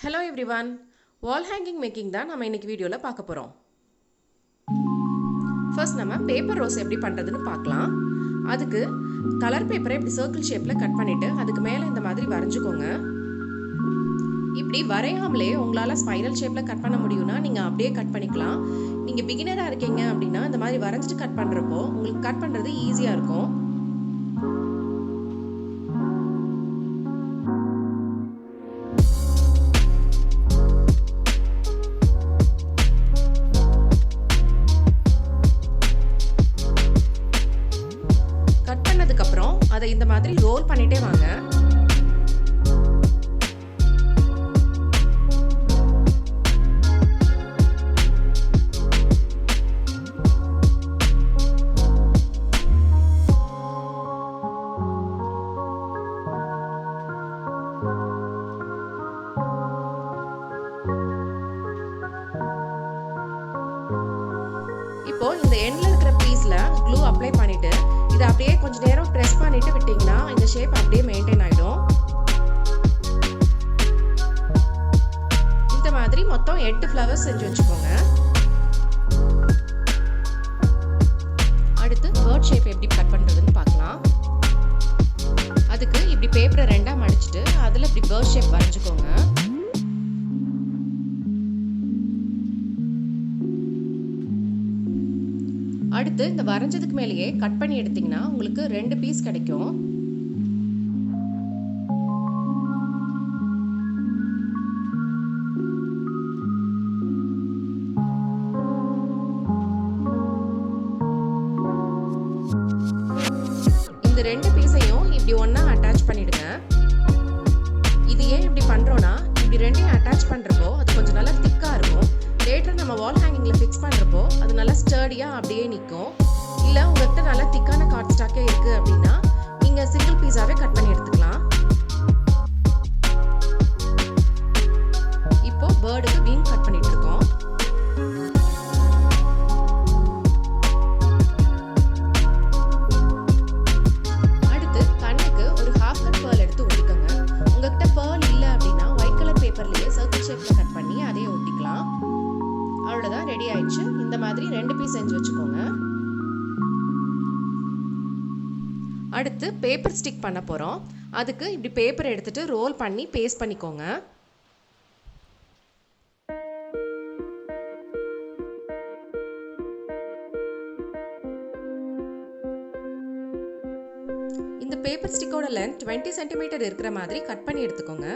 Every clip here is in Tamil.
Hello everyone, wall hanging making தான் நம்ம இன்னைக்கு வீடியோல பார்க்க போறோம். ஃபர்ஸ்ட் நம்ம பேப்பர் ரோஸ் எப்படி பண்றதுன்னு பார்க்கலாம். அதுக்கு கலர் பேப்பரை இப்படி சர்க்கிள் ஷேப்ல கட் பண்ணிட்டு அதுக்கு மேல இந்த மாதிரி வரைஞ்சுக்கோங்க. இப்படி வரையாமலே உங்களால ஸ்பைரல் ஷேப்ல கட் பண்ண முடியும்னா நீங்க அப்படியே கட் பண்ணிக்கலாம். நீங்க பிகினரா இருக்கீங்க அப்படின்னா இந்த மாதிரி வரைஞ்சிட்டு கட் பண்றப்போ உங்களுக்கு கட் பண்றது ஈஸியா இருக்கும். அதை இந்த மாதிரி ரோல் பண்ணிட்டே வாங்க. இப்போ இந்த எண்ட்ல இருக்கிற பீஸ்ல க்ளூ அப்ளை பண்ணிட்டு இதை அப்படியே கொஞ்ச நேரம் ப்ரெஸ் பண்ணிட்டு விட்டீங்கன்னா இந்த ஷேப் அப்படியே மெயின்டைன் ஆயிடும். இந்த மாதிரி மொத்தம் 8 ஃப்ளவர்ஸ் செஞ்சு வச்சுக்கோங்க. அடுத்து பேர்ட் ஷேப் எப்படி கட் பண்றதுன்னு பார்க்கலாம். அதுக்கு இப்படி பேப்பரை ரெண்டா மடிச்சிட்டு அதுல இப்படி பேர்ட் ஷேப் வரைஞ்சுக்கோங்க. அடுத்து இந்த வரைஞ்சதுக்கு மேலேயே கட் பண்ணி எடுத்தீங்கன்னா உங்களுக்கு 2 பீஸ் கிடைக்கும். இந்த 2 பீஸையும் இப்படி ஒண்ணா அட்டாச் பண்ணிடுங்க. இது ஏன் இப்படி பண்றோம்னா இப்படி ரெண்டையும் அட்டாச் பண்றப்போ அது கொஞ்சம் நல்லா திக்கா இருக்கும். லேட்டர் நம்ம வால் ஹேங்கிங்ல ஃபிக்ஸ் பண்றப்போ அது நல்லா ஸ்டர்டியா அப்படியே நிற்கும். இல்ல உங்ககிட்ட நல்லா திக்கான கார்ட் ஸ்டாக்கே இருக்கு அப்படின்னா நீங்க சிங்கிள் பீஸாவே கட் பண்ணி எடுத்துக்கலாம். இப்போ பேர்டுக்கு விங் கட் பண்ணிட்டு இருக்கோம். அடுத்து கண்ணுக்கு ஒரு ஹாஃப் கட் பேர்ல் எடுத்து ஒட்டிக்கோங்க. உங்ககிட்ட பேர்ல் இல்ல அப்படின்னா ஒயிட் கலர் பேப்பர்லயே சர்க்கிள் ஷேப்ல கட் பண்ணி அதையே ஒட்டிக்கலாம். அவ்வளவுதான், ரெடி ஆயிடுச்சு. இந்த மாதிரி 2 பீஸ் செஞ்சு வச்சுக்கோங்க. அடுத்து பேப்பர் ஸ்டிக் பண்ண போறோம். அதுக்கு இப்படி பேப்பர் எடுத்துட்டு ரோல் பண்ணி பேஸ்ட் பண்ணிக்கோங்க. இந்த பேப்பர் ஸ்டிக்கோட லென்த் 20 சென்டிமீட்டர் இருக்கிற மாதிரி கட் பண்ணி எடுத்துக்கோங்க.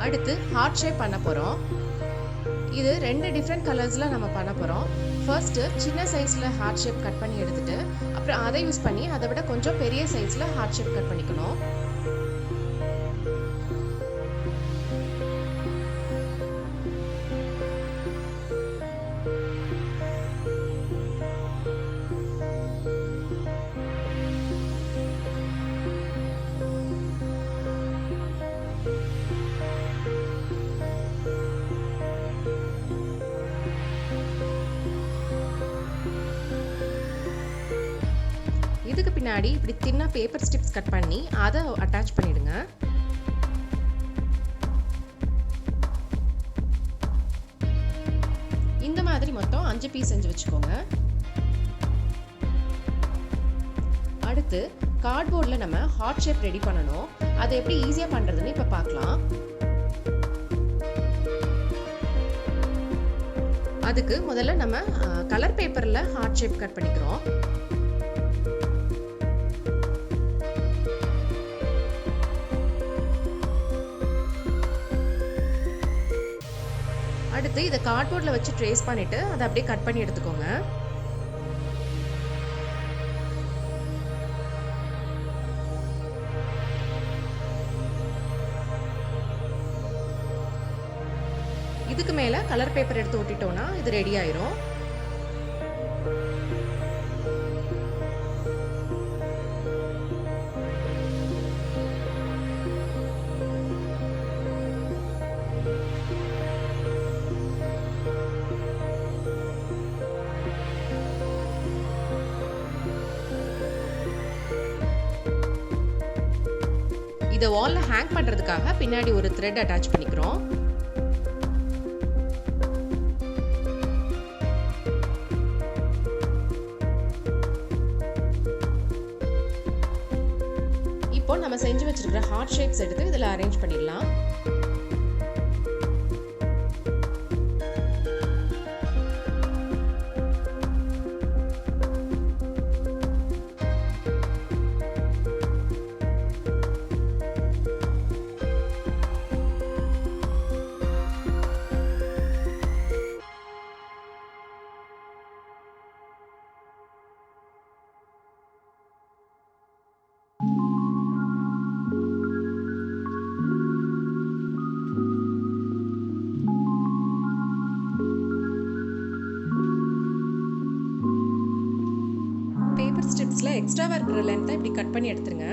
அடுத்து ஹார்ட் ஷேப் பண்ண போறோம். இது 2 டிஃப்ரெண்ட் கலர்ஸ்ல நம்ம பண்ண போறோம். ஃபர்ஸ்ட் சின்ன சைஸ்ல ஹார்ட் ஷேப் கட் பண்ணி எடுத்துட்டு அப்புறம் அதை யூஸ் பண்ணி அதை விட கொஞ்சம் பெரிய சைஸ்ல ஹார்ட் ஷேப் கட் பண்ணிக்கணும். இதுக்கு பின்னாடி இப்படி தின்னா பேப்பர் ஸ்ட்ரிப்ஸ் கட் பண்ணி அதை அட்டாச் பண்ணிடுங்க. இந்த மாதிரி மொத்தம் 5 பீஸ் செஞ்சு வச்சுக்கோங்க. அடுத்து கார்ட்போர்ட்ல நம்ம ஹார்ட் ஷேப் ரெடி பண்ணணும். அதை எப்படி ஈஸியா பண்றதுன்னு இப்ப பார்க்கலாம். அதுக்கு முதல்ல நம்ம கலர் பேப்பர்ல ஹார்ட் ஷேப் கட் பண்ணிக்கிறோம். அடுத்து இதை கார்ட்போர்ட்ல வச்சு ட்ரேஸ் பண்ணிட்டு அதை அப்படியே கட் பண்ணி எடுத்துக்கோங்க. இதுக்கு மேல கலர் பேப்பர் எடுத்து ஒட்டிட்டோம்னா இது ரெடி ஆயிரும். இதை வால்ல ஹேங் பண்றதுக்காக பின்னாடி ஒரு த்ரெட் அட்டாச் பண்ணிக்கிறோம். இப்போ நம்ம செஞ்சு வச்சிருக்கிற ஹார்ட் ஷேப்ஸ் எடுத்து இதில் அரேஞ்ச் பண்ணிடலாம். பேப்பர் ஸ்ட்ரிப்ஸ்ல எக்ஸ்ட்ராவா இருக்கிற லென்த்தை இப்படி கட் பண்ணி எடுத்துருங்க.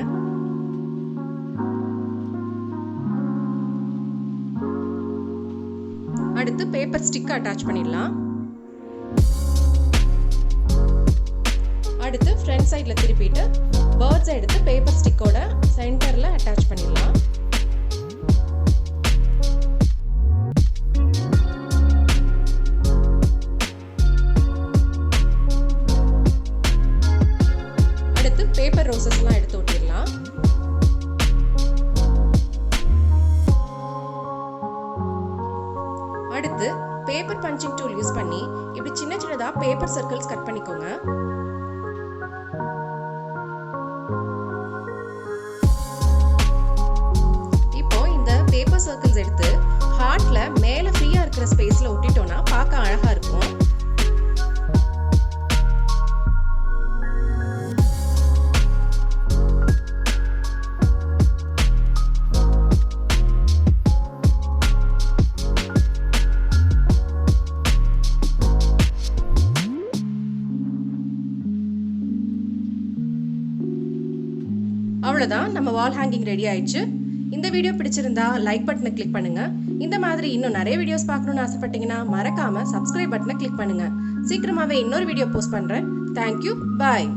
அடுத்து பேப்பர் ஸ்டிக் அட்டாச் பண்ணிடலாம். அடுத்து ஃப்ரண்ட் சைடில் திருப்பிட்டு பேர்ட்ஸை எடுத்து பேப்பர் ஸ்டிக்கோட சென்டரில் அட்டாச் பண்ணிடலாம். அடுத்து பேப்பர் ரோசஸ்லாம் எடுத்து ஒட்டிடலாம். அடுத்து பேப்பர் பஞ்சிங் டூல் யூஸ் பண்ணி இப்படி சின்ன சின்னதா பேப்பர் சர்க்கிள்ஸ் கட் பண்ணிக்கோங்க. இப்போ இந்த பேப்பர் சர்க்கிள்ஸ் எடுத்து ஹார்ட்ல மேல ஃப்ரீயா இருக்கிற ஸ்பேஸ்ல ஒட்டிட்டோம்னா பார்க்க அழகா இருக்கும். அவ்வளவுதான், நம்ம வால் ஹேங்கிங் ரெடி ஆயிடுச்சு. இந்த வீடியோ பிடிச்சிருந்தா லைக் பட்டனை கிளிக் பண்ணுங்க. இந்த மாதிரி இன்னும் நிறைய வீடியோஸ் பார்க்கணும்னு ஆசைப்பட்டீங்கன்னா மறக்காம சப்ஸ்கிரைப் பட்டனை கிளிக் பண்ணுங்க. சீக்கிரமாவே இன்னொரு வீடியோ போஸ்ட் பண்றேன். தேங்க்யூ, பாய்.